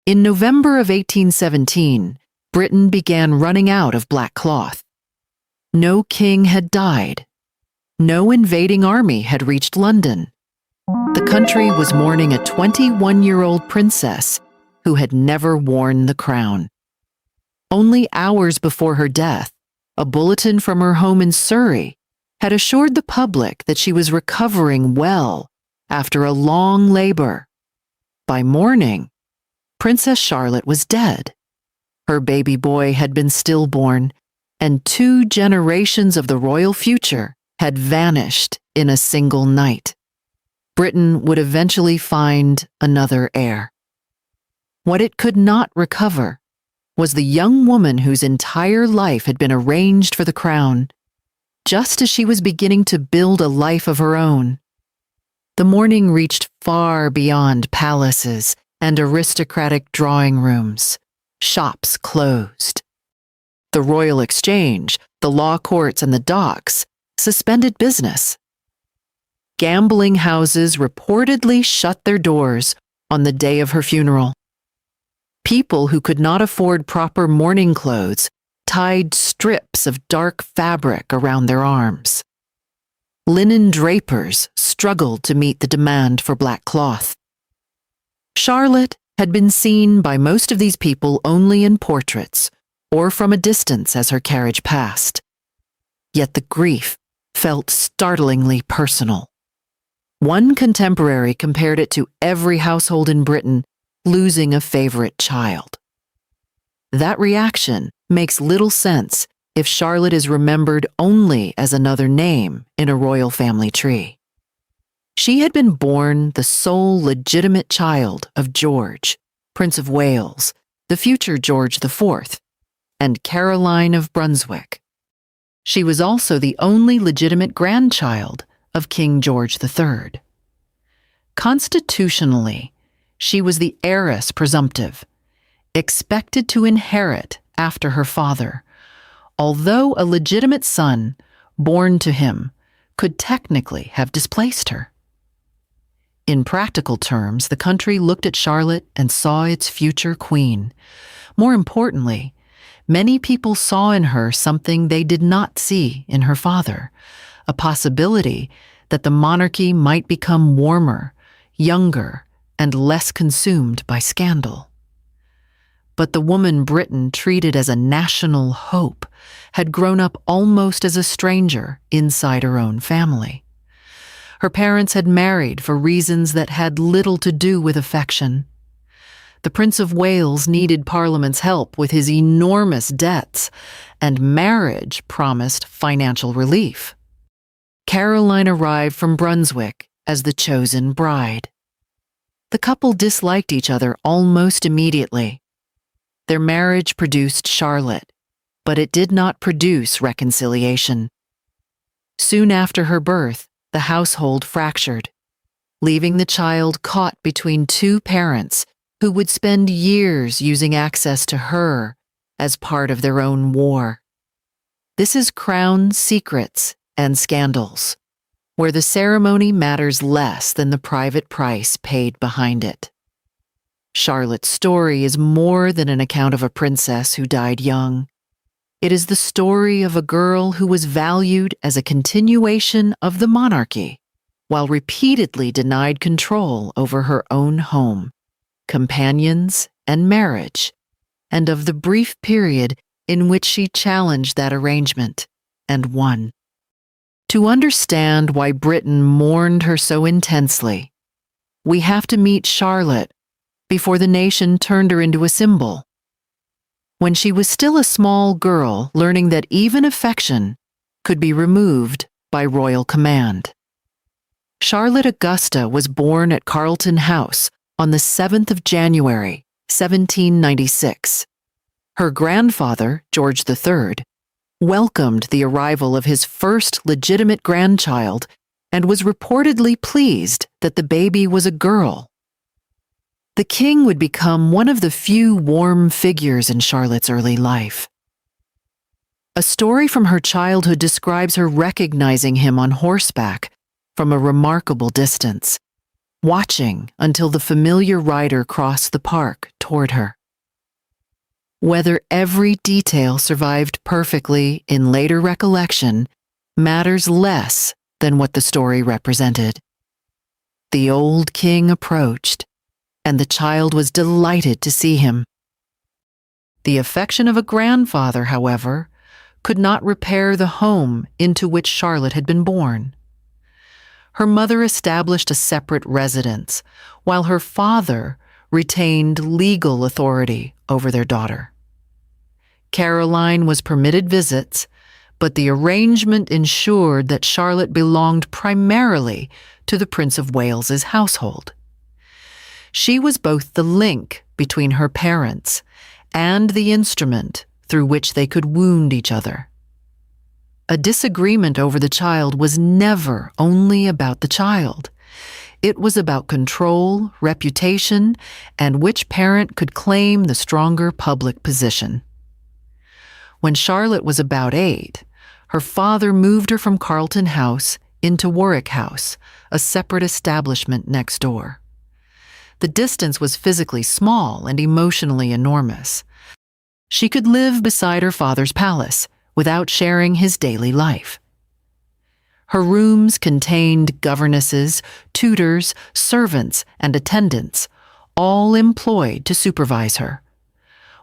In November of 1817, Britain began running out of black cloth. No king had died. No invading army had reached London. The country was mourning a 21-year-old princess who had never worn the crown. Only hours before her death, a bulletin from her home in Surrey had assured the public that she was recovering well after a long labor. By morning, Princess Charlotte was dead. Her baby boy had been stillborn, and 2 generations of the royal future had vanished in a single night. Britain would eventually find another heir. What it could not recover was the young woman whose entire life had been arranged for the crown, just as she was beginning to build a life of her own. The mourning reached far beyond palaces and aristocratic drawing rooms. Shops closed. The Royal Exchange, the law courts, and the docks suspended business. Gambling houses reportedly shut their doors on the day of her funeral. People who could not afford proper mourning clothes tied strips of dark fabric around their arms. Linen drapers struggled to meet the demand for black cloth. Charlotte had been seen by most of these people only in portraits or from a distance as her carriage passed. Yet the grief felt startlingly personal. One contemporary compared it to every household in Britain losing a favorite child. That reaction makes little sense if Charlotte is remembered only as another name in a royal family tree. She had been born the sole legitimate child of George, Prince of Wales, the future George IV, and Caroline of Brunswick. She was also the only legitimate grandchild of King George III. Constitutionally, she was the heiress presumptive, expected to inherit after her father, although a legitimate son, born to him, could technically have displaced her. In practical terms, the country looked at Charlotte and saw its future queen. More importantly, many people saw in her something they did not see in her father, a possibility that the monarchy might become warmer, younger, and less consumed by scandal. But the woman Britain treated as a national hope had grown up almost as a stranger inside her own family. Her parents had married for reasons that had little to do with affection. The Prince of Wales needed Parliament's help with his enormous debts, and marriage promised financial relief. Caroline arrived from Brunswick as the chosen bride. The couple disliked each other almost immediately. Their marriage produced Charlotte, but it did not produce reconciliation. Soon after her birth, the household fractured, leaving the child caught between 2 parents who would spend years using access to her as part of their own war. This is Crown Secrets and Scandals, where the ceremony matters less than the private price paid behind it. Charlotte's story is more than an account of a princess who died young. It is the story of a girl who was valued as a continuation of the monarchy, while repeatedly denied control over her own home, companions, and marriage, and of the brief period in which she challenged that arrangement and won. To understand why Britain mourned her so intensely, we have to meet Charlotte before the nation turned her into a symbol. When she was still a small girl learning that even affection could be removed by royal command. Charlotte Augusta was born at Carlton House on the 7th of January, 1796. Her grandfather, George III, welcomed the arrival of his first legitimate grandchild and was reportedly pleased that the baby was a girl. The king would become one of the few warm figures in Charlotte's early life. A story from her childhood describes her recognizing him on horseback from a remarkable distance, watching until the familiar rider crossed the park toward toward her. Whether every detail survived perfectly in later recollection matters less than what the story represented. The old king approached, and the child was delighted to see him. The affection of a grandfather, however, could not repair the home into which Charlotte had been born. Her mother established a separate residence, while her father retained legal authority over their daughter. Caroline was permitted visits, but the arrangement ensured that Charlotte belonged primarily to the Prince of Wales's household. She was both the link between her parents and the instrument through which they could wound each other. A disagreement over the child was never only about the child. It was about control, reputation, and which parent could claim the stronger public position. When Charlotte was about 8, her father moved her from Carlton House into Warwick House, a separate establishment next door. The distance was physically small and emotionally enormous. She could live beside her father's palace without sharing his daily life. Her rooms contained governesses, tutors, servants, and attendants, all employed to supervise her.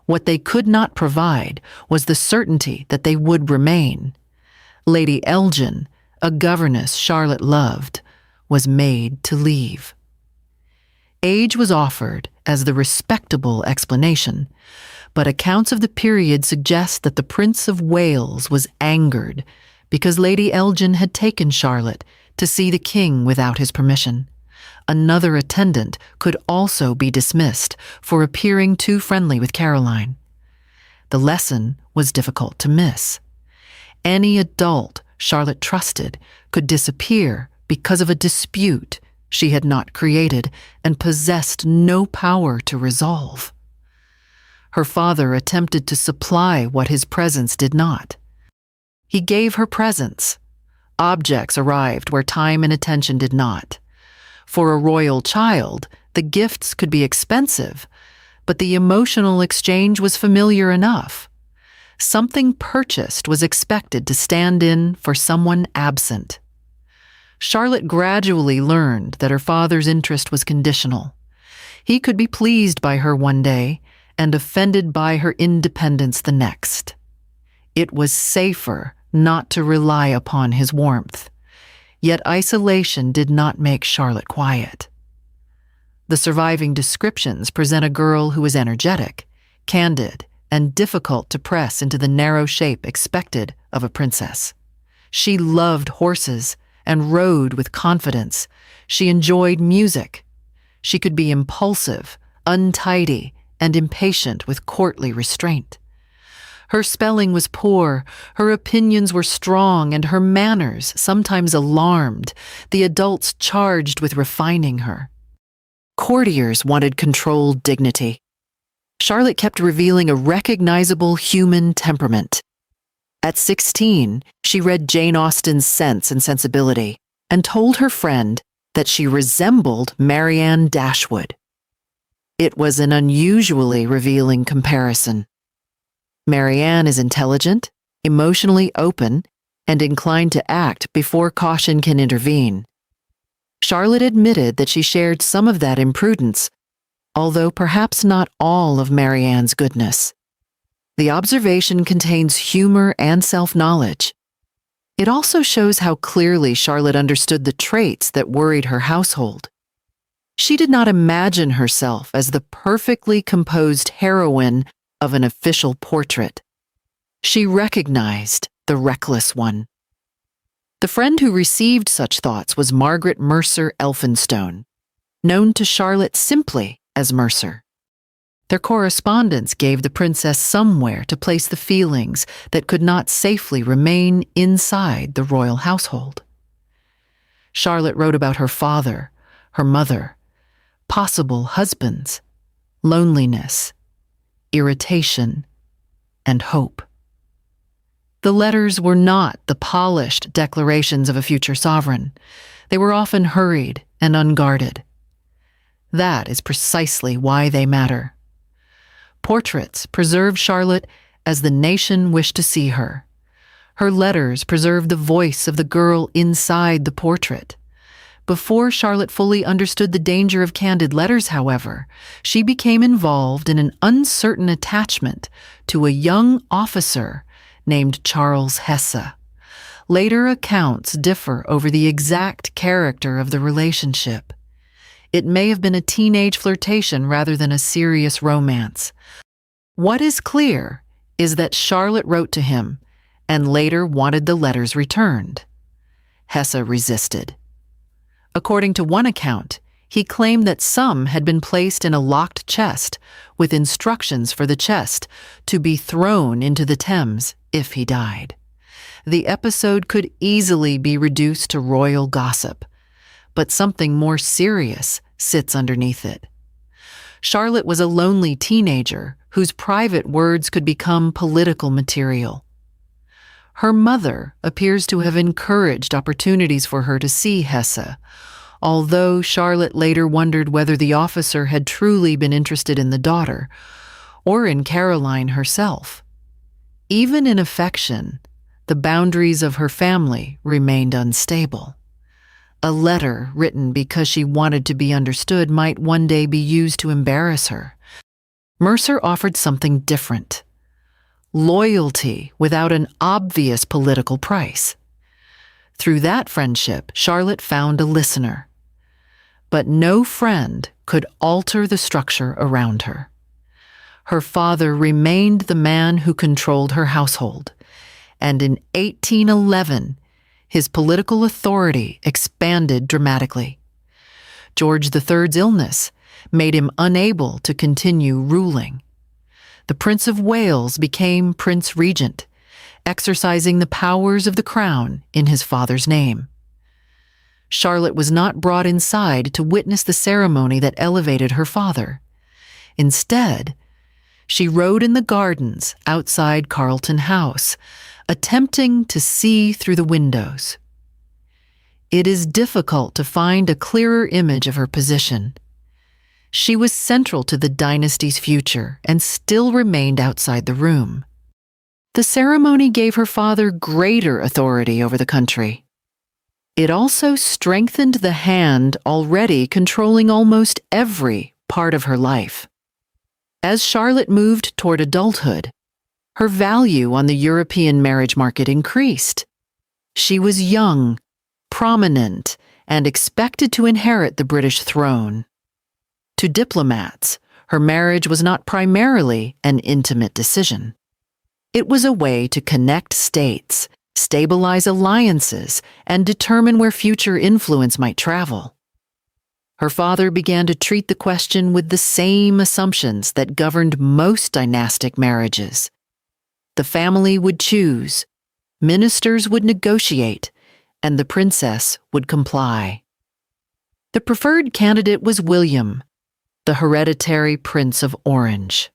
What they could not provide was the certainty that they would remain. Lady Elgin, a governess Charlotte loved, was made to leave. Age was offered as the respectable explanation, but accounts of the period suggest that the Prince of Wales was angered because Lady Elgin had taken Charlotte to see the king without his permission. Another attendant could also be dismissed for appearing too friendly with Caroline. The lesson was difficult to miss. Any adult Charlotte trusted could disappear because of a dispute she had not created and possessed no power to resolve. Her father attempted to supply what his presence did not. He gave her presents. Objects arrived where time and attention did not. For a royal child, the gifts could be expensive, but the emotional exchange was familiar enough. Something purchased was expected to stand in for someone absent. Charlotte gradually learned that her father's interest was conditional. He could be pleased by her one day and offended by her independence the next. It was safer not to rely upon his warmth. Yet isolation did not make Charlotte quiet. The surviving descriptions present a girl who was energetic, candid, and difficult to press into the narrow shape expected of a princess. She loved horses and rode with confidence. She enjoyed music. She could be impulsive, untidy, and impatient with courtly restraint. Her spelling was poor, her opinions were strong, and her manners sometimes alarmed the adults charged with refining her. Courtiers wanted controlled dignity. Charlotte kept revealing a recognizable human temperament. At 16, she read Jane Austen's Sense and Sensibility and told her friend that she resembled Marianne Dashwood. It was an unusually revealing comparison. Marianne is intelligent, emotionally open, and inclined to act before caution can intervene. Charlotte admitted that she shared some of that imprudence, although perhaps not all of Marianne's goodness. The observation contains humor and self-knowledge. It also shows how clearly Charlotte understood the traits that worried her household. She did not imagine herself as the perfectly composed heroine of an official portrait. She recognized the reckless one. The friend who received such thoughts was Margaret Mercer Elphinstone, known to Charlotte simply as Mercer. Their correspondence gave the princess somewhere to place the feelings that could not safely remain inside the royal household. Charlotte wrote about her father, her mother, possible husbands, loneliness, irritation, and hope. The letters were not the polished declarations of a future sovereign. They were often hurried and unguarded. That is precisely why they matter. Portraits preserved Charlotte as the nation wished to see her. Her letters preserved the voice of the girl inside the portrait. Before Charlotte fully understood the danger of candid letters, however, she became involved in an uncertain attachment to a young officer named Charles Hesse. Later accounts differ over the exact character of the relationship. It may have been a teenage flirtation rather than a serious romance. What is clear is that Charlotte wrote to him and later wanted the letters returned. Hesse resisted. According to one account, he claimed that some had been placed in a locked chest with instructions for the chest to be thrown into the Thames if he died. The episode could easily be reduced to royal gossip, but something more serious sits underneath it. Charlotte was a lonely teenager whose private words could become political material. Her mother appears to have encouraged opportunities for her to see Hesse, although Charlotte later wondered whether the officer had truly been interested in the daughter or in Caroline herself. Even in affection, the boundaries of her family remained unstable. A letter written because she wanted to be understood might one day be used to embarrass her. Mercer offered something different: loyalty without an obvious political price. Through that friendship, Charlotte found a listener. But no friend could alter the structure around her. Her father remained the man who controlled her household, and in 1811, his political authority expanded dramatically. George III's illness made him unable to continue ruling. The Prince of Wales became Prince Regent, exercising the powers of the crown in his father's name. Charlotte was not brought inside to witness the ceremony that elevated her father. Instead, she rode in the gardens outside Carlton House, attempting to see through the windows. It is difficult to find a clearer image of her position. She was central to the dynasty's future and still remained outside the room. The ceremony gave her father greater authority over the country. It also strengthened the hand already controlling almost every part of her life. As Charlotte moved toward adulthood, her value on the European marriage market increased. She was young, prominent, and expected to inherit the British throne. To diplomats, her marriage was not primarily an intimate decision. It was a way to connect states, stabilize alliances, and determine where future influence might travel. Her father began to treat the question with the same assumptions that governed most dynastic marriages. The family would choose, ministers would negotiate, and the princess would comply. The preferred candidate was William, the hereditary Prince of Orange.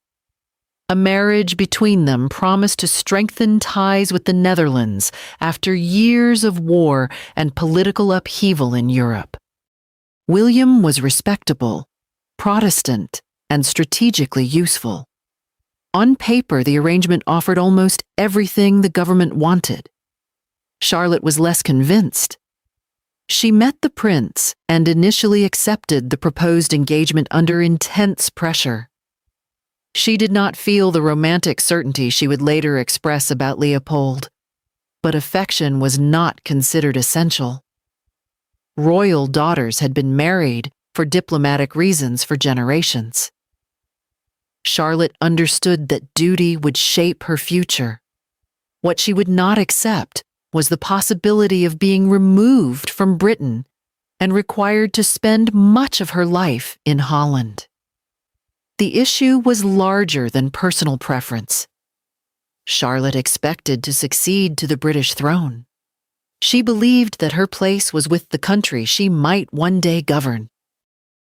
A marriage between them promised to strengthen ties with the Netherlands after years of war and political upheaval in Europe. William was respectable, Protestant, and strategically useful. On paper, the arrangement offered almost everything the government wanted. Charlotte was less convinced. She met the prince and initially accepted the proposed engagement under intense pressure. She did not feel the romantic certainty she would later express about Leopold, but affection was not considered essential. Royal daughters had been married for diplomatic reasons for generations. Charlotte understood that duty would shape her future. What she would not accept was the possibility of being removed from Britain and required to spend much of her life in Holland. The issue was larger than personal preference. Charlotte expected to succeed to the British throne. She believed that her place was with the country she might one day govern.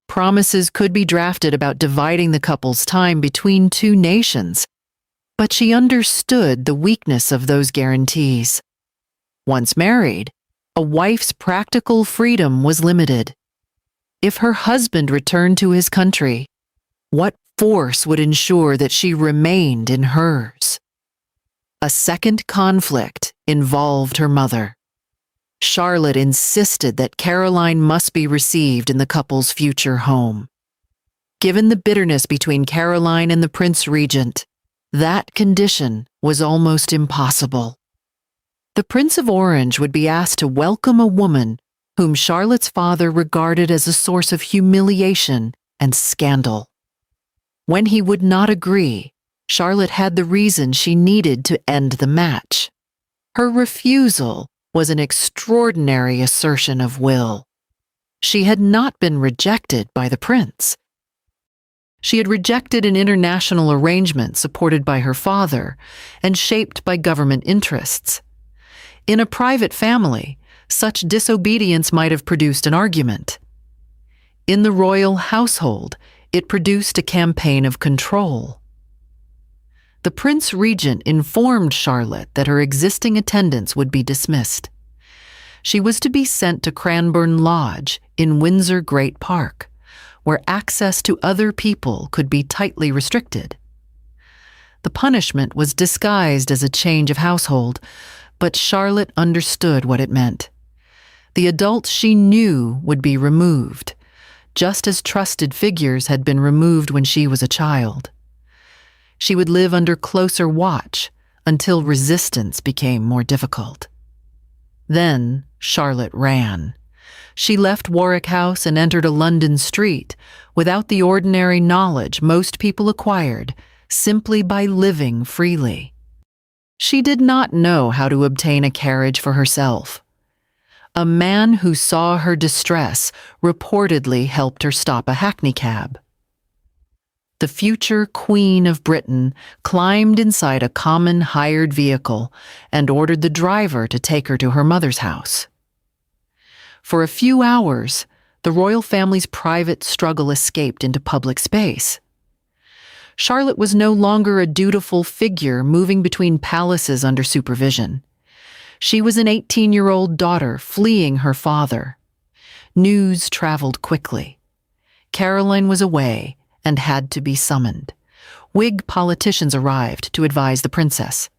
Promises could be drafted about dividing the couple's time between two nations, but she understood the weakness of those guarantees. Once married, a wife's practical freedom was limited. If her husband returned to his country, what force would ensure that she remained in hers. A second conflict involved her mother. Charlotte insisted that Caroline must be received in the couple's future home. Given the bitterness between Caroline and the Prince Regent, that condition was almost impossible. The Prince of Orange would be asked to welcome a woman whom Charlotte's father regarded as a source of humiliation and scandal. When he would not agree, Charlotte had the reason she needed to end the match. Her refusal was an extraordinary assertion of will. She had not been rejected by the prince. She had rejected an international arrangement supported by her father and shaped by government interests. In a private family, such disobedience might have produced an argument. In the royal household, it produced a campaign of control. The Prince Regent informed Charlotte that her existing attendants would be dismissed. She was to be sent to Cranbourne Lodge in Windsor Great Park, where access to other people could be tightly restricted. The punishment was disguised as a change of household, but Charlotte understood what it meant. The adults she knew would be removed, just as trusted figures had been removed when she was a child. She would live under closer watch until resistance became more difficult. Then Charlotte ran. She left Warwick House and entered a London street without the ordinary knowledge most people acquired simply by living freely. She did not know how to obtain a carriage for herself. A man who saw her distress reportedly helped her stop a hackney cab. The future Queen of Britain climbed inside a common hired vehicle and ordered the driver to take her to her mother's house. For a few hours, the royal family's private struggle escaped into public space. Charlotte was no longer a dutiful figure moving between palaces under supervision. She was an 18-year-old daughter fleeing her father. News traveled quickly. Caroline was away and had to be summoned. Whig politicians arrived to advise the princess.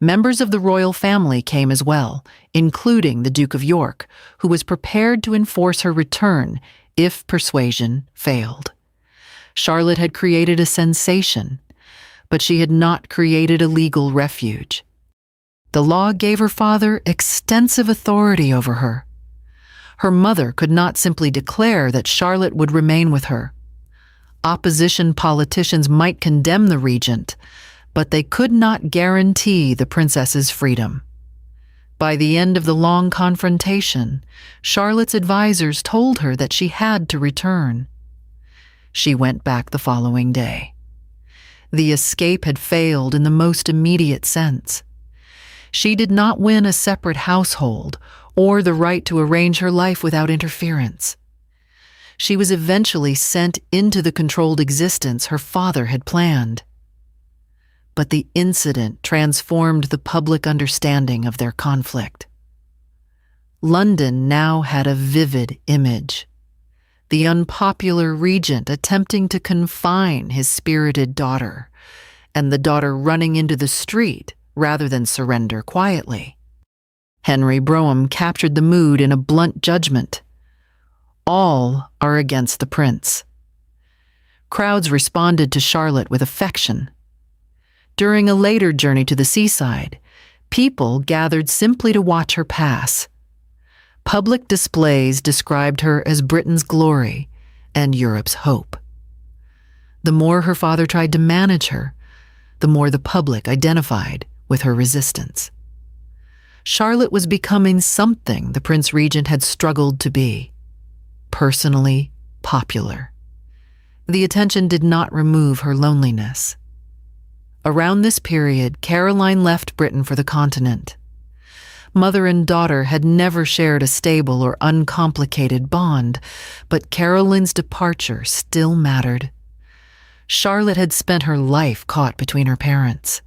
Members of the royal family came as well, including the Duke of York, who was prepared to enforce her return if persuasion failed. Charlotte had created a sensation, but she had not created a legal refuge. The law gave her father extensive authority over her. Her mother could not simply declare that Charlotte would remain with her. Opposition politicians might condemn the regent, but they could not guarantee the princess's freedom. By the end of the long confrontation, Charlotte's advisors told her that she had to return. She went back the following day. The escape had failed in the most immediate sense. She did not win a separate household or the right to arrange her life without interference. She was eventually sent into the controlled existence her father had planned. But the incident transformed the public understanding of their conflict. London now had a vivid image. The unpopular regent attempting to confine his spirited daughter, and the daughter running into the street rather than surrender quietly. Henry Brougham captured the mood in a blunt judgment. All are against the prince. Crowds responded to Charlotte with affection. During a later journey to the seaside, people gathered simply to watch her pass. Public displays described her as Britain's glory and Europe's hope. The more her father tried to manage her, the more the public identified with her resistance. Charlotte was becoming something the Prince Regent had struggled to be: personally popular. The attention did not remove her loneliness. Around this period, Caroline left Britain for the continent. Mother and daughter had never shared a stable or uncomplicated bond, but Caroline's departure still mattered. Charlotte had spent her life caught between her parents.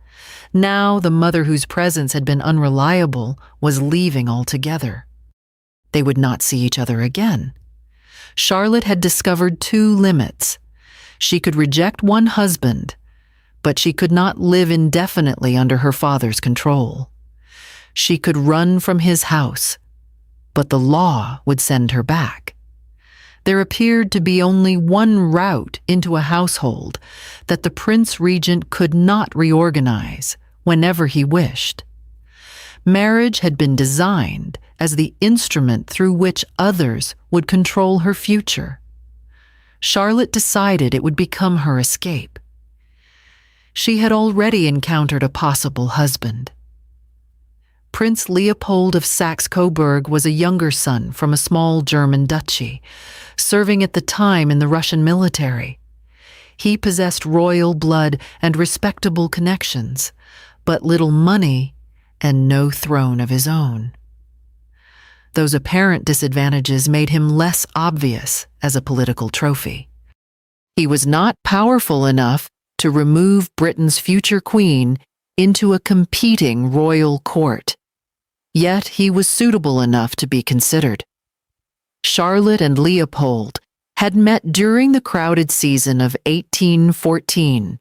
Now the mother whose presence had been unreliable was leaving altogether. They would not see each other again. Charlotte had discovered two limits. She could reject one husband, but she could not live indefinitely under her father's control. She could run from his house, but the law would send her back. There appeared to be only one route into a household that the Prince Regent could not reorganize whenever he wished. Marriage had been designed as the instrument through which others would control her future. Charlotte decided it would become her escape. She had already encountered a possible husband. Prince Leopold of Saxe-Coburg was a younger son from a small German duchy, serving at the time in the Russian military. He possessed royal blood and respectable connections, but little money and no throne of his own. Those apparent disadvantages made him less obvious as a political trophy. He was not powerful enough to remove Britain's future queen into a competing royal court. Yet he was suitable enough to be considered. Charlotte and Leopold had met during the crowded season of 1814,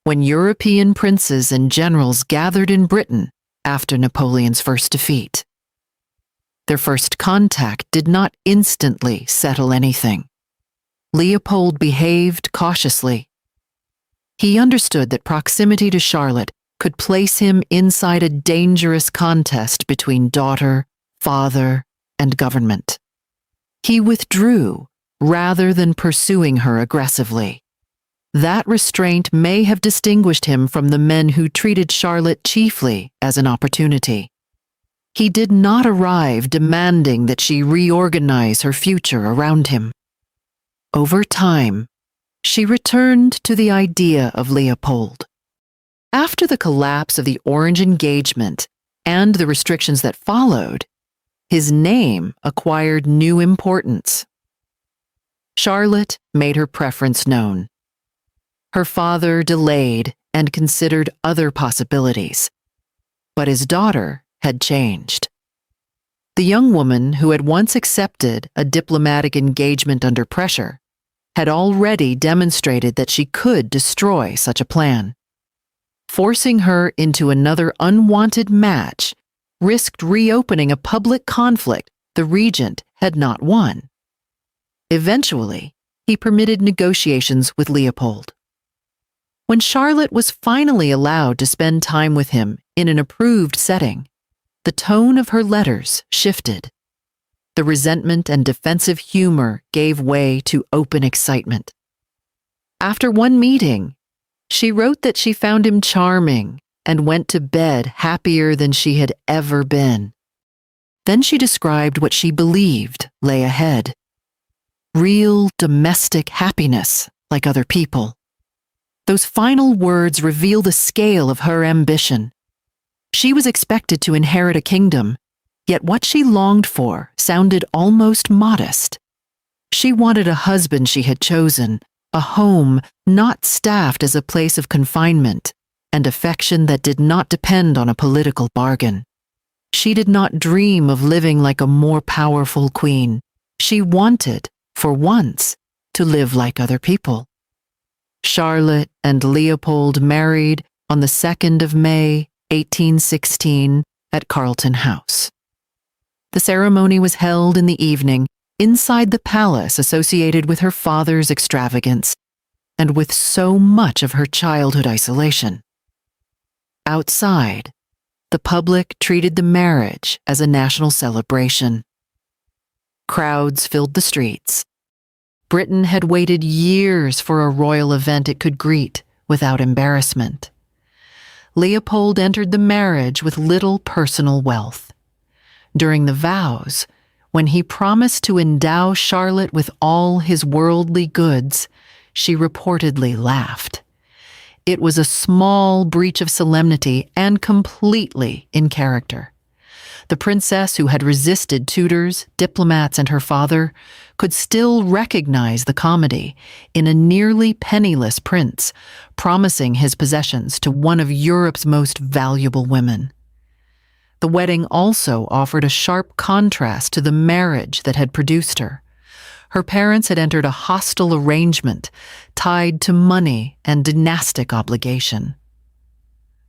when European princes and generals gathered in Britain after Napoleon's first defeat. Their first contact did not instantly settle anything. Leopold behaved cautiously. He understood that proximity to Charlotte could place him inside a dangerous contest between daughter, father, and government. He withdrew rather than pursuing her aggressively. That restraint may have distinguished him from the men who treated Charlotte chiefly as an opportunity. He did not arrive demanding that she reorganize her future around him. Over time, she returned to the idea of Leopold. After the collapse of the Orange engagement and the restrictions that followed, his name acquired new importance. Charlotte made her preference known. Her father delayed and considered other possibilities, but his daughter had changed. The young woman who had once accepted a diplomatic engagement under pressure had already demonstrated that she could destroy such a plan. Forcing her into another unwanted match risked reopening a public conflict the regent had not won. Eventually, he permitted negotiations with Leopold. When Charlotte was finally allowed to spend time with him in an approved setting, the tone of her letters shifted. The resentment and defensive humor gave way to open excitement. After one meeting, she wrote that she found him charming and went to bed happier than she had ever been. Then she described what she believed lay ahead. Real domestic happiness, like other people. Those final words reveal the scale of her ambition. She was expected to inherit a kingdom, yet what she longed for sounded almost modest. She wanted a husband she had chosen, a home not staffed as a place of confinement, and affection that did not depend on a political bargain. She did not dream of living like a more powerful queen. She wanted, for once, to live like other people. Charlotte and Leopold married on the 2nd of May, 1816, at Carlton House. The ceremony was held in the evening inside the palace associated with her father's extravagance and with so much of her childhood isolation. Outside, the public treated the marriage as a national celebration. Crowds filled the streets. Britain had waited years for a royal event it could greet without embarrassment. Leopold entered the marriage with little personal wealth. During the vows, when he promised to endow Charlotte with all his worldly goods, she reportedly laughed. It was a small breach of solemnity and completely in character. The princess, who had resisted tutors, diplomats, and her father, could still recognize the comedy in a nearly penniless prince promising his possessions to one of Europe's most valuable women. The wedding also offered a sharp contrast to the marriage that had produced her. Her parents had entered a hostile arrangement tied to money and dynastic obligation.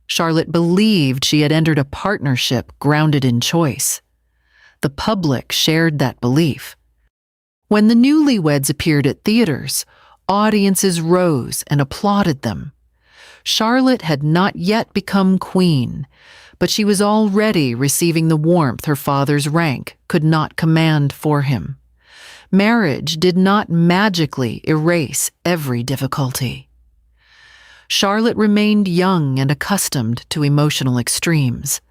Charlotte believed she had entered a partnership grounded in choice. The public shared that belief. When the newlyweds appeared at theaters, audiences rose and applauded them. Charlotte had not yet become queen, but she was already receiving the warmth her father's rank could not command for him. Marriage did not magically erase every difficulty. Charlotte remained young and accustomed to emotional extremes.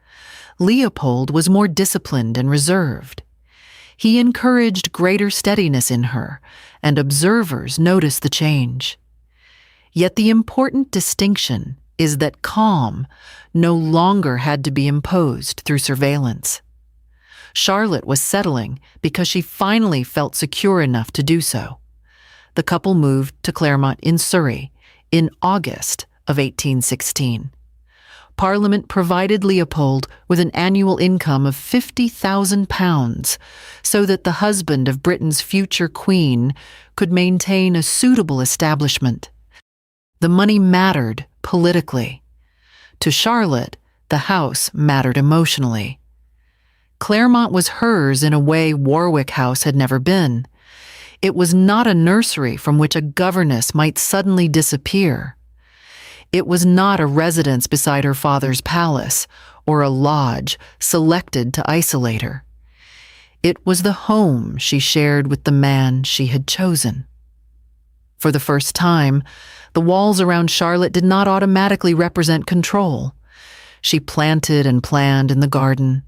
Leopold was more disciplined and reserved. He encouraged greater steadiness in her, and observers noticed the change. Yet the important distinction is that calm no longer had to be imposed through surveillance. Charlotte was settling because she finally felt secure enough to do so. The couple moved to Claremont in Surrey in August of 1816. Parliament provided Leopold with an annual income of £50,000 so that the husband of Britain's future queen could maintain a suitable establishment. The money mattered politically. To Charlotte, the house mattered emotionally. Claremont was hers in a way Warwick House had never been. It was not a nursery from which a governess might suddenly disappear. It was not a residence beside her father's palace or a lodge selected to isolate her. It was the home she shared with the man she had chosen. For the first time, the walls around Charlotte did not automatically represent control. She planted and planned in the garden.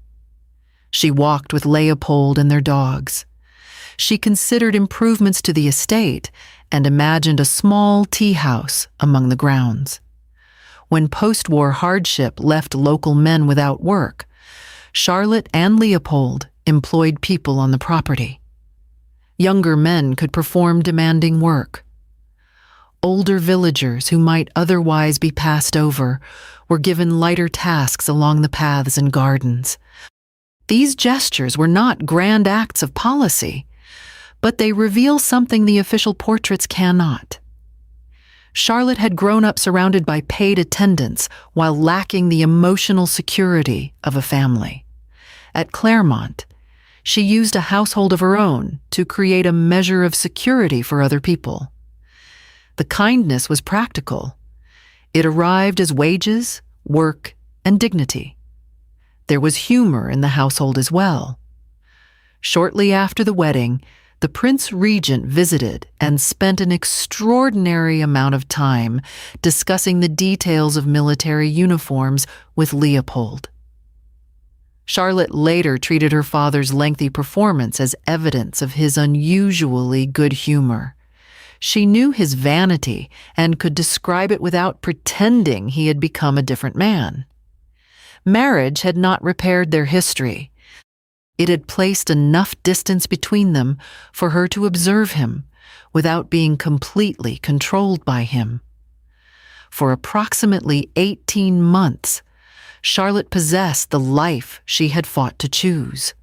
She walked with Leopold and their dogs. She considered improvements to the estate and imagined a small tea house among the grounds. When post-war hardship left local men without work, Charlotte and Leopold employed people on the property. Younger men could perform demanding work. Older villagers who might otherwise be passed over were given lighter tasks along the paths and gardens. These gestures were not grand acts of policy, but they reveal something the official portraits cannot. Charlotte had grown up surrounded by paid attendants while lacking the emotional security of a family. At Claremont, she used a household of her own to create a measure of security for other people. The kindness was practical. It arrived as wages, work, and dignity. There was humor in the household as well. Shortly after the wedding, the Prince Regent visited and spent an extraordinary amount of time discussing the details of military uniforms with Leopold. Charlotte later treated her father's lengthy performance as evidence of his unusually good humor. She knew his vanity and could describe it without pretending he had become a different man. Marriage had not repaired their history. It had placed enough distance between them for her to observe him without being completely controlled by him. For approximately 18 months, Charlotte possessed the life she had fought to choose.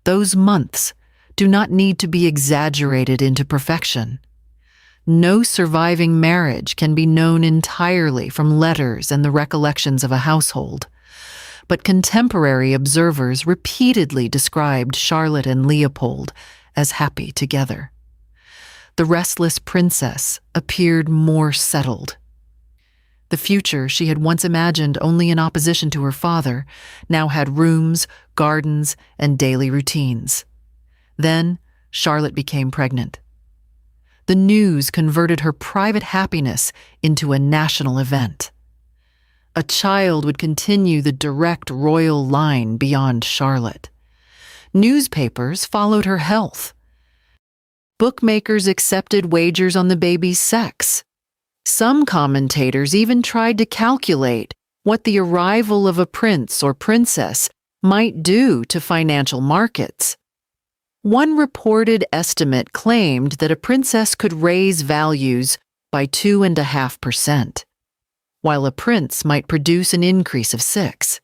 Those months do not need to be exaggerated into perfection. No surviving marriage can be known entirely from letters and the recollections of a household. But contemporary observers repeatedly described Charlotte and Leopold as happy together. The restless princess appeared more settled. The future she had once imagined only in opposition to her father now had rooms, gardens, and daily routines. Then Charlotte became pregnant. The news converted her private happiness into a national event. A child would continue the direct royal line beyond Charlotte. Newspapers followed her health. Bookmakers accepted wagers on the baby's sex. Some commentators even tried to calculate what the arrival of a prince or princess might do to financial markets. One reported estimate claimed that a princess could raise values by 2.5%. while a prince might produce an increase of 6.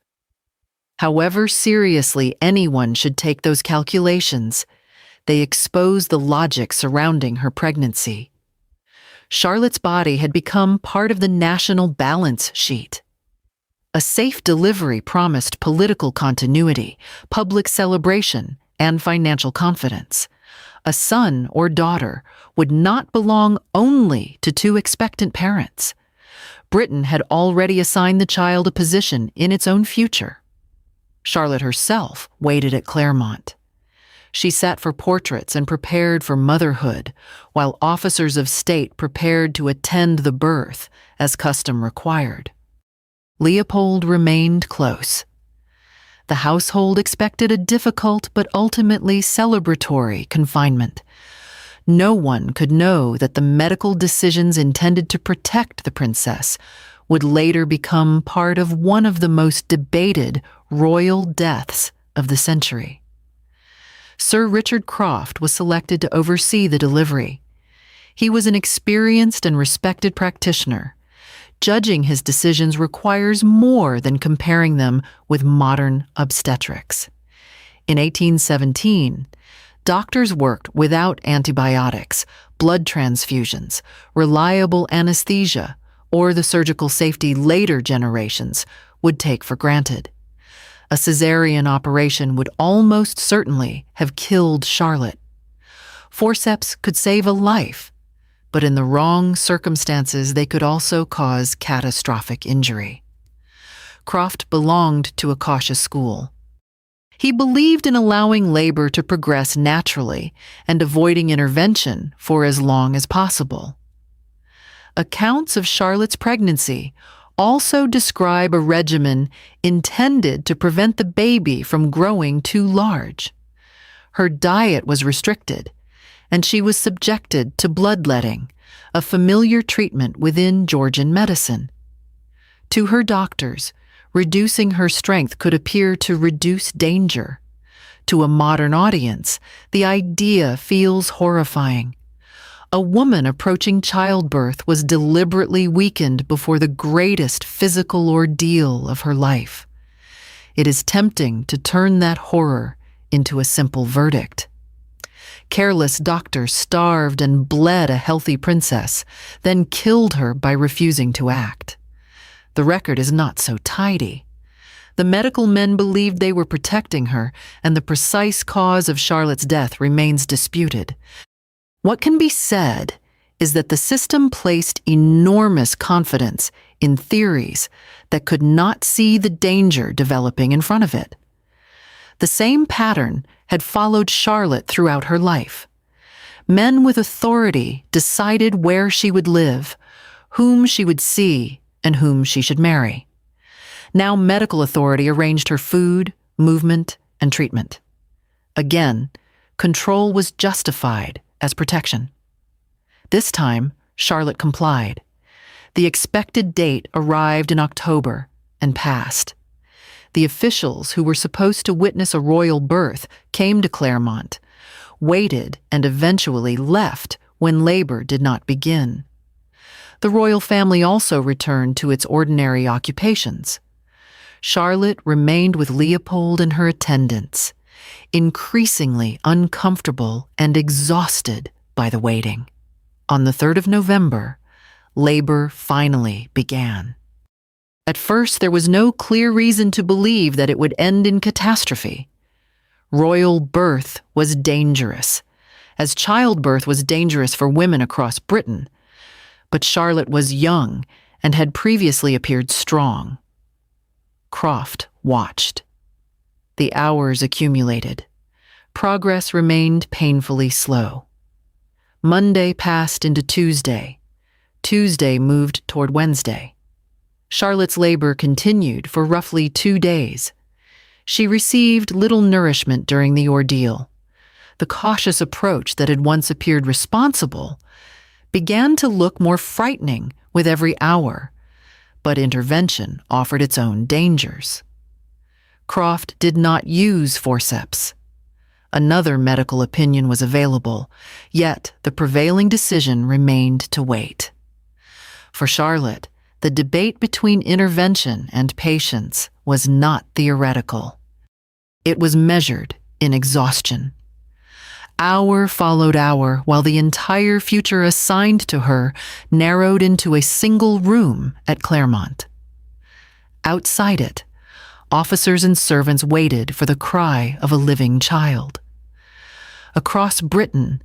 However seriously anyone should take those calculations, They expose the logic surrounding her pregnancy. Charlotte's body had become part of the national balance sheet. A safe delivery promised political continuity, public celebration, and financial confidence. A son or daughter would not belong only to two expectant parents. Britain had already assigned the child a position in its own future. Charlotte herself waited at Claremont. She sat for portraits and prepared for motherhood, while officers of state prepared to attend the birth, as custom required. Leopold remained close. The household expected a difficult but ultimately celebratory confinement. No one could know that the medical decisions intended to protect the princess would later become part of one of the most debated royal deaths of the century. Sir Richard Croft was selected to oversee the delivery. He was an experienced and respected practitioner. Judging his decisions requires more than comparing them with modern obstetrics. In 1817, doctors worked without antibiotics, blood transfusions, reliable anesthesia, or the surgical safety later generations would take for granted. A cesarean operation would almost certainly have killed Charlotte. Forceps could save a life, but in the wrong circumstances they could also cause catastrophic injury. Croft belonged to a cautious school. He believed in allowing labor to progress naturally and avoiding intervention for as long as possible. Accounts of Charlotte's pregnancy also describe a regimen intended to prevent the baby from growing too large. Her diet was restricted, and she was subjected to bloodletting, a familiar treatment within Georgian medicine. To her doctors, reducing her strength could appear to reduce danger. To a modern audience, the idea feels horrifying. A woman approaching childbirth was deliberately weakened before the greatest physical ordeal of her life. It is tempting to turn that horror into a simple verdict. Careless doctors starved and bled a healthy princess, then killed her by refusing to act. The record is not so tidy. The medical men believed they were protecting her, and the precise cause of Charlotte's death remains disputed. What can be said is that the system placed enormous confidence in theories that could not see the danger developing in front of it. The same pattern had followed Charlotte throughout her life. Men with authority decided where she would live, whom she would see, and whom she should marry. Now medical authority arranged her food, movement, and treatment. Again, control was justified as protection. This time, Charlotte complied. The expected date arrived in October and passed. The officials who were supposed to witness a royal birth came to Claremont, waited, and eventually left when labor did not begin. The royal family also returned to its ordinary occupations. Charlotte remained with Leopold and her attendants, increasingly uncomfortable and exhausted by the waiting. On the 3rd of November, labor finally began. At first, there was no clear reason to believe that it would end in catastrophe. Royal birth was dangerous, as childbirth was dangerous for women across Britain. But Charlotte was young and had previously appeared strong. Croft watched. The hours accumulated. Progress remained painfully slow. Monday passed into Tuesday. Tuesday moved toward Wednesday. Charlotte's labor continued for roughly 2 days. She received little nourishment during the ordeal. The cautious approach that had once appeared responsible began to look more frightening with every hour, but intervention offered its own dangers. Croft did not use forceps. Another medical opinion was available, yet the prevailing decision remained to wait. For Charlotte, the debate between intervention and patience was not theoretical. It was measured in exhaustion. Hour followed hour, while the entire future assigned to her narrowed into a single room at Claremont. Outside it, officers and servants waited for the cry of a living child. Across Britain,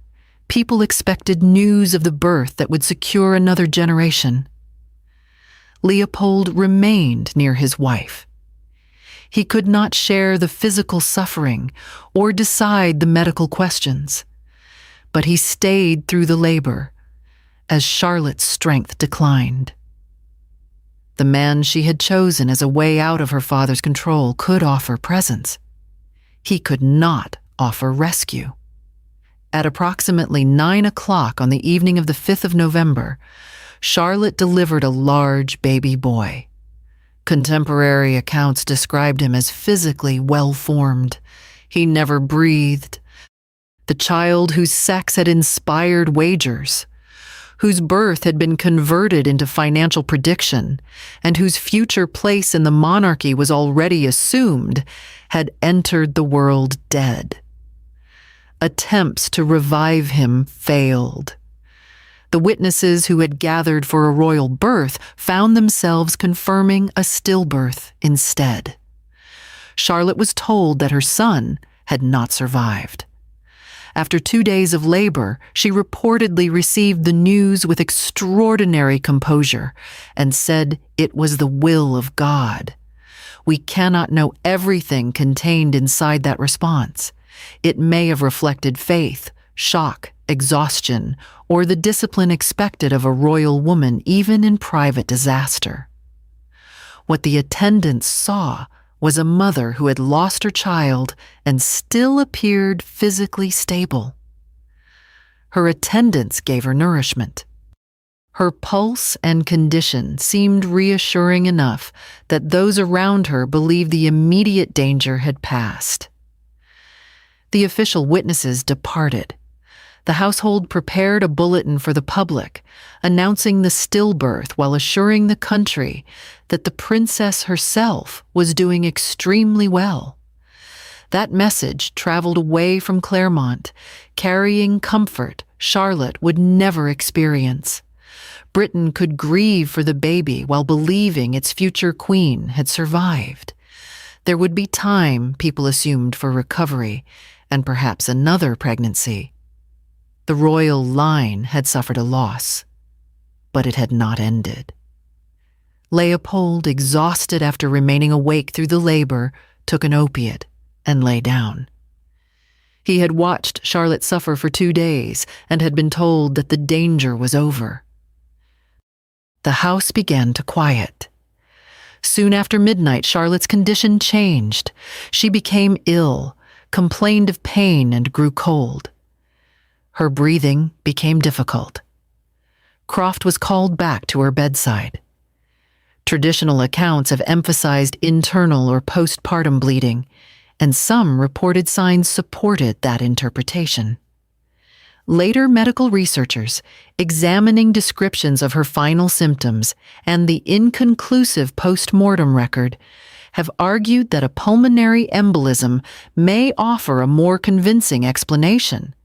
people expected news of the birth that would secure another generation. Leopold remained near his wife. He could not share the physical suffering or decide the medical questions, but he stayed through the labor as Charlotte's strength declined. The man she had chosen as a way out of her father's control could offer presence. He could not offer rescue. At approximately 9 o'clock on the evening of the 5th of November, Charlotte delivered a large baby boy. Contemporary accounts described him as physically well-formed. He never breathed. The child whose sex had inspired wagers, whose birth had been converted into financial prediction, and whose future place in the monarchy was already assumed, had entered the world dead. Attempts to revive him failed. The witnesses who had gathered for a royal birth found themselves confirming a stillbirth instead. Charlotte was told that her son had not survived. After 2 days of labor, she reportedly received the news with extraordinary composure and said it was the will of God. We cannot know everything contained inside that response. It may have reflected faith, shock, exhaustion, or the discipline expected of a royal woman even in private disaster. What the attendants saw was a mother who had lost her child and still appeared physically stable. Her attendants gave her nourishment. Her pulse and condition seemed reassuring enough that those around her believed the immediate danger had passed. The official witnesses departed. The household prepared a bulletin for the public, announcing the stillbirth while assuring the country that the princess herself was doing extremely well. That message traveled away from Claremont, carrying comfort Charlotte would never experience. Britain could grieve for the baby while believing its future queen had survived. There would be time, people assumed, for recovery, and perhaps another pregnancy. The royal line had suffered a loss, but it had not ended. Leopold, exhausted after remaining awake through the labor, took an opiate and lay down. He had watched Charlotte suffer for 2 days and had been told that the danger was over. The house began to quiet. Soon after midnight, Charlotte's condition changed. She became ill, complained of pain, and grew cold. Her breathing became difficult. Croft was called back to her bedside. Traditional accounts have emphasized internal or postpartum bleeding, and some reported signs supported that interpretation. Later medical researchers, examining descriptions of her final symptoms and the inconclusive post-mortem record, have argued that a pulmonary embolism may offer a more convincing explanation.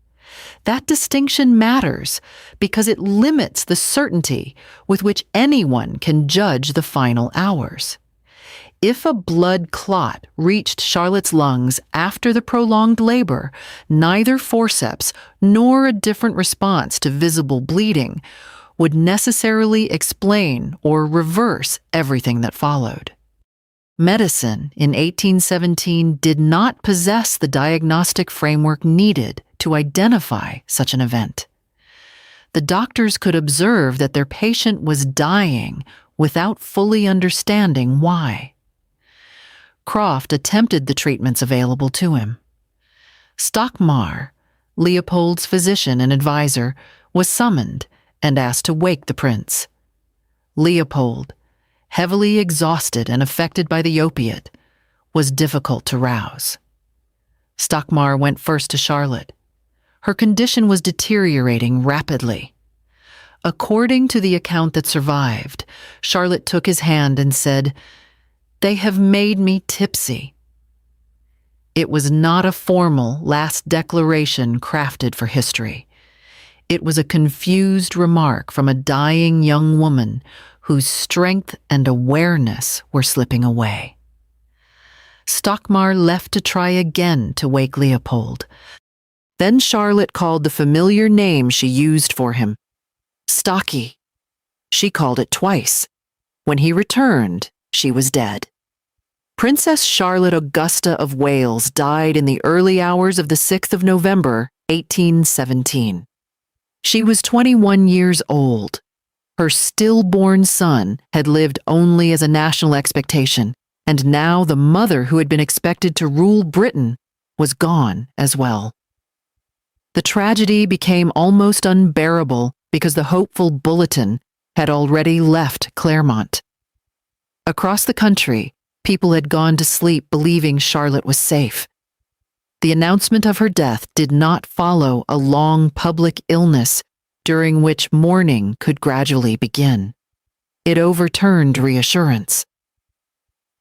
That distinction matters because it limits the certainty with which anyone can judge the final hours. If a blood clot reached Charlotte's lungs after the prolonged labor, neither forceps nor a different response to visible bleeding would necessarily explain or reverse everything that followed. Medicine in 1817 did not possess the diagnostic framework needed to identify such an event. The doctors could observe that their patient was dying without fully understanding why. Croft attempted the treatments available to him. Stockmar, Leopold's physician and advisor, was summoned and asked to wake the prince. Leopold, heavily exhausted and affected by the opiate, was difficult to rouse. Stockmar went first to Charlotte. Her condition was deteriorating rapidly. According to the account that survived, Charlotte took his hand and said, "They have made me tipsy." It was not a formal last declaration crafted for history. It was a confused remark from a dying young woman whose strength and awareness were slipping away. Stockmar left to try again to wake Leopold. Then Charlotte called the familiar name she used for him, Stocky. She called it twice. When he returned, she was dead. Princess Charlotte Augusta of Wales died in the early hours of the 6th of November, 1817. She was 21 years old. Her stillborn son had lived only as a national expectation, and now the mother who had been expected to rule Britain was gone as well. The tragedy became almost unbearable because the hopeful bulletin had already left Claremont. Across the country, people had gone to sleep believing Charlotte was safe. The announcement of her death did not follow a long public illness during which mourning could gradually begin. It overturned reassurance.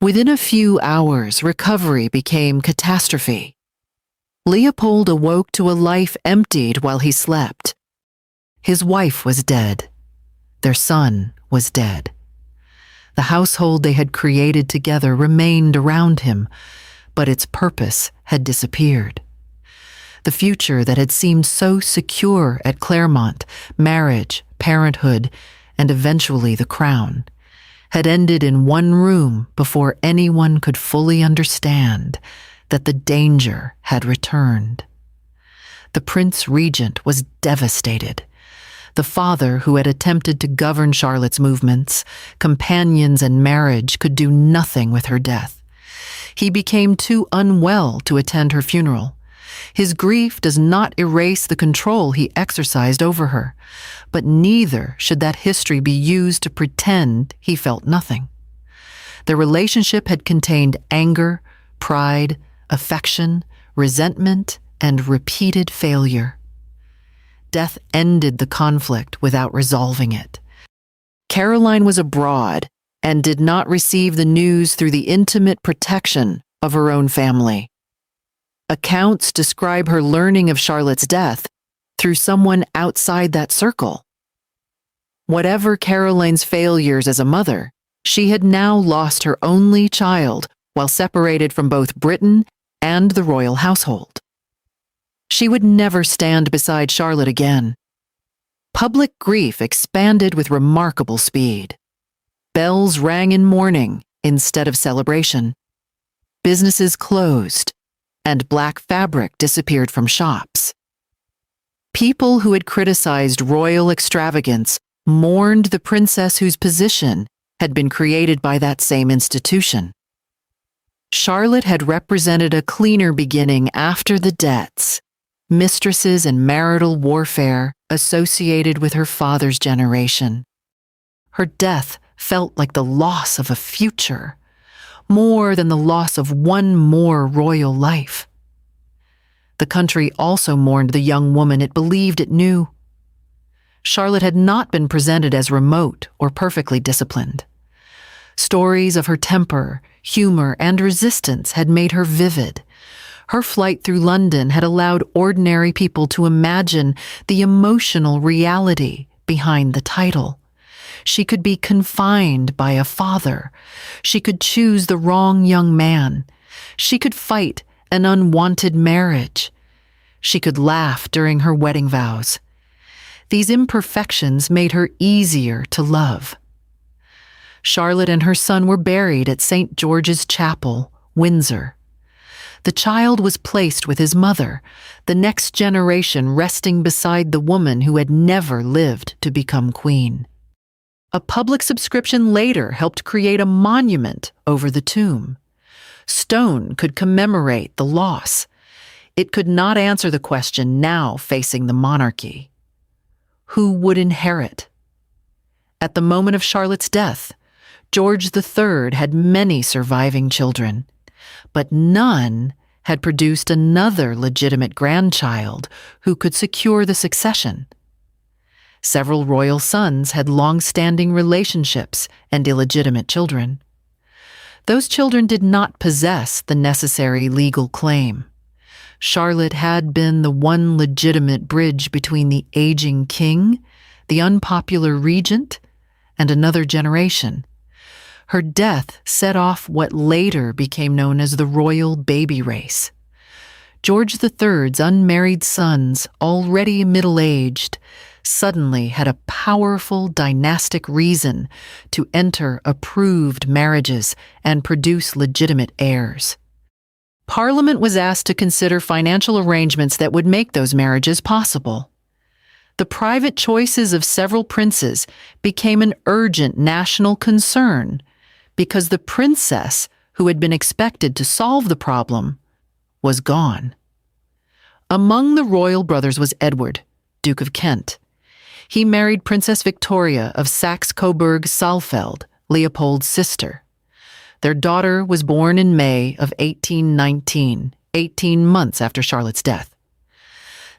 Within a few hours, recovery became catastrophe. Leopold awoke to a life emptied while he slept. His wife was dead. Their son was dead. The household they had created together remained around him, but its purpose had disappeared. The future that had seemed so secure at Claremont, marriage, parenthood, and eventually the crown, had ended in one room before anyone could fully understand that the danger had returned. The Prince Regent was devastated. The father who had attempted to govern Charlotte's movements, companions, and marriage could do nothing with her death. He became too unwell to attend her funeral. His grief does not erase the control he exercised over her, but neither should that history be used to pretend he felt nothing. Their relationship had contained anger, pride, affection, resentment, and repeated failure. Death ended the conflict without resolving it. Caroline was abroad and did not receive the news through the intimate protection of her own family. Accounts describe her learning of Charlotte's death through someone outside that circle. Whatever Caroline's failures as a mother, she had now lost her only child while separated from both Britain and the royal household. She would never stand beside Charlotte again. Public grief expanded with remarkable speed. Bells rang in mourning instead of celebration. Businesses closed, and black fabric disappeared from shops. People who had criticized royal extravagance mourned the princess whose position had been created by that same institution. Charlotte had represented a cleaner beginning after the debts, mistresses and marital warfare associated with her father's generation. Her death felt like the loss of a future, more than the loss of one more royal life. The country also mourned the young woman it believed it knew. Charlotte had not been presented as remote or perfectly disciplined. Stories of her temper, humor, and resistance had made her vivid. Her flight through London had allowed ordinary people to imagine the emotional reality behind the title. She could be confined by a father. She could choose the wrong young man. She could fight an unwanted marriage. She could laugh during her wedding vows. These imperfections made her easier to love. Charlotte and her son were buried at St. George's Chapel, Windsor. The child was placed with his mother, the next generation resting beside the woman who had never lived to become queen. A public subscription later helped create a monument over the tomb. Stone could commemorate the loss. It could not answer the question now facing the monarchy. Who would inherit? At the moment of Charlotte's death, George III had many surviving children, but none had produced another legitimate grandchild who could secure the succession. Several royal sons had long-standing relationships and illegitimate children. Those children did not possess the necessary legal claim. Charlotte had been the one legitimate bridge between the aging king, the unpopular regent, and another generation. Her death set off what later became known as the royal baby race. George III's unmarried sons, already middle-aged, suddenly had a powerful dynastic reason to enter approved marriages and produce legitimate heirs. Parliament was asked to consider financial arrangements that would make those marriages possible. The private choices of several princes became an urgent national concern because the princess who had been expected to solve the problem was gone. Among the royal brothers was Edward, Duke of Kent. He married Princess Victoria of Saxe-Coburg-Saalfeld, Leopold's sister. Their daughter was born in May of 1819, 18 months after Charlotte's death.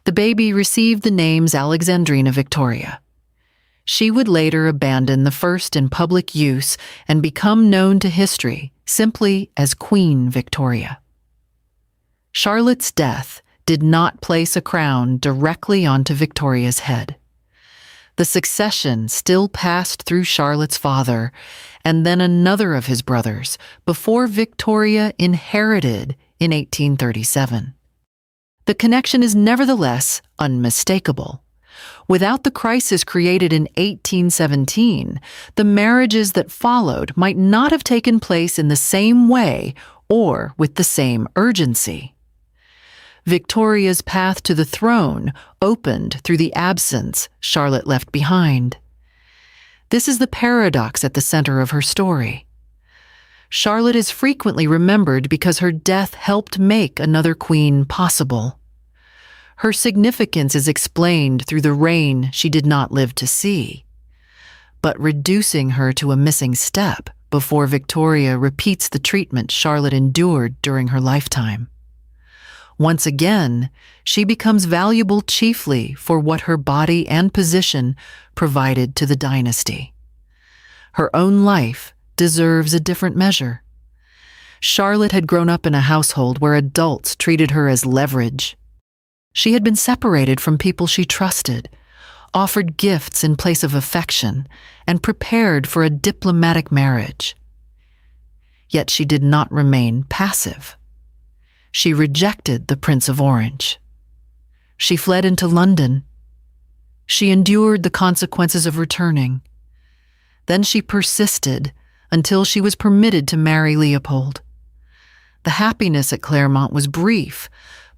The baby received the names Alexandrina Victoria. She would later abandon the first in public use and become known to history simply as Queen Victoria. Charlotte's death did not place a crown directly onto Victoria's head. The succession still passed through Charlotte's father and then another of his brothers before Victoria inherited in 1837. The connection is nevertheless unmistakable. Without the crisis created in 1817, the marriages that followed might not have taken place in the same way or with the same urgency. Victoria's path to the throne opened through the absence Charlotte left behind. This is the paradox at the center of her story. Charlotte is frequently remembered because her death helped make another queen possible. Her significance is explained through the reign she did not live to see. But reducing her to a missing step before Victoria repeats the treatment Charlotte endured during her lifetime. Once again, she becomes valuable chiefly for what her body and position provided to the dynasty. Her own life deserves a different measure. Charlotte had grown up in a household where adults treated her as leverage. She had been separated from people she trusted, offered gifts in place of affection, and prepared for a diplomatic marriage. Yet she did not remain passive. She rejected the Prince of Orange. She fled into London. She endured the consequences of returning. Then she persisted until she was permitted to marry Leopold. The happiness at Claremont was brief,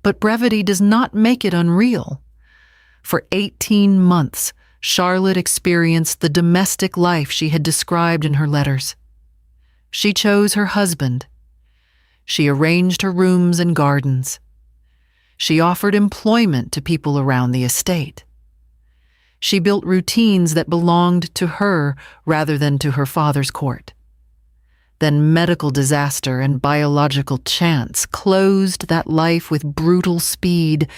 but brevity does not make it unreal. For 18 months, Charlotte experienced the domestic life she had described in her letters. She chose her husband. She arranged her rooms and gardens. She offered employment to people around the estate. She built routines that belonged to her rather than to her father's court. Then medical disaster and biological chance closed that life with brutal speed.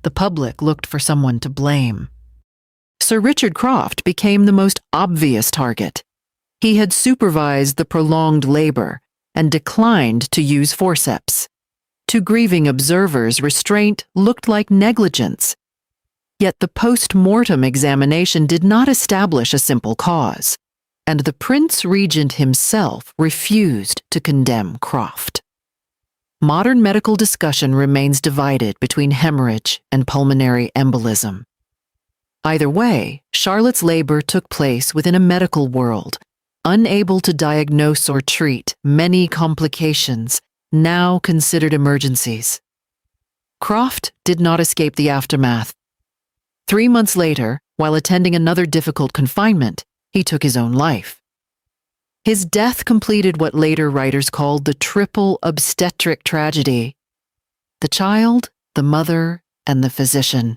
The public looked for someone to blame. Sir Richard Croft became the most obvious target. He had supervised the prolonged labor and declined to use forceps. To grieving observers, restraint looked like negligence. Yet the post-mortem examination did not establish a simple cause, and the Prince Regent himself refused to condemn Croft. Modern medical discussion remains divided between hemorrhage and pulmonary embolism. Either way, Charlotte's labor took place within a medical world, unable to diagnose or treat many complications now considered emergencies. Croft did not escape the aftermath. 3 months later, while attending another difficult confinement, he took his own life. His death completed what later writers called the triple obstetric tragedy: the child, the mother, and the physician.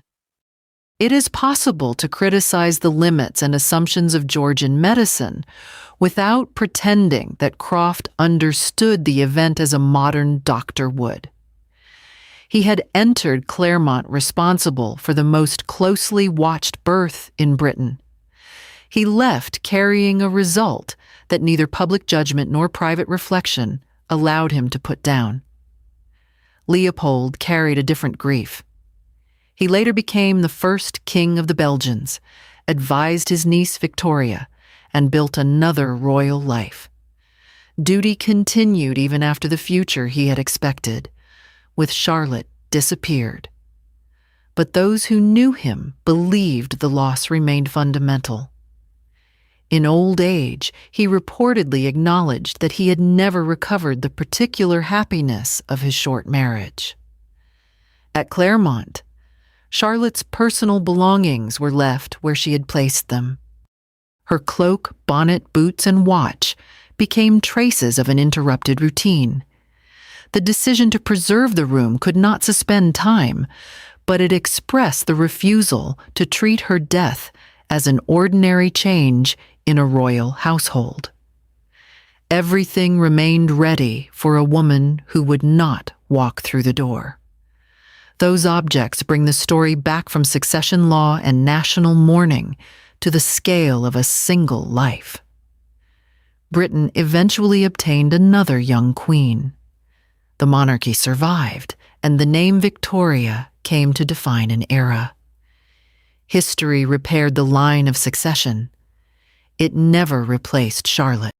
It is possible to criticize the limits and assumptions of Georgian medicine without pretending that Croft understood the event as a modern doctor would. He had entered Claremont responsible for the most closely watched birth in Britain. He left carrying a result that neither public judgment nor private reflection allowed him to put down. Leopold carried a different grief. He later became the first king of the Belgians, advised his niece Victoria, and built another royal life. Duty continued even after the future he had expected, with Charlotte disappeared. But those who knew him believed the loss remained fundamental. In old age, he reportedly acknowledged that he had never recovered the particular happiness of his short marriage. At Claremont, Charlotte's personal belongings were left where she had placed them. Her cloak, bonnet, boots, and watch became traces of an interrupted routine. The decision to preserve the room could not suspend time, but it expressed the refusal to treat her death as an ordinary change in a royal household. Everything remained ready for a woman who would not walk through the door. Those objects bring the story back from succession law and national mourning to the scale of a single life. Britain eventually obtained another young queen. The monarchy survived, and the name Victoria came to define an era. History repaired the line of succession. It never replaced Charlotte.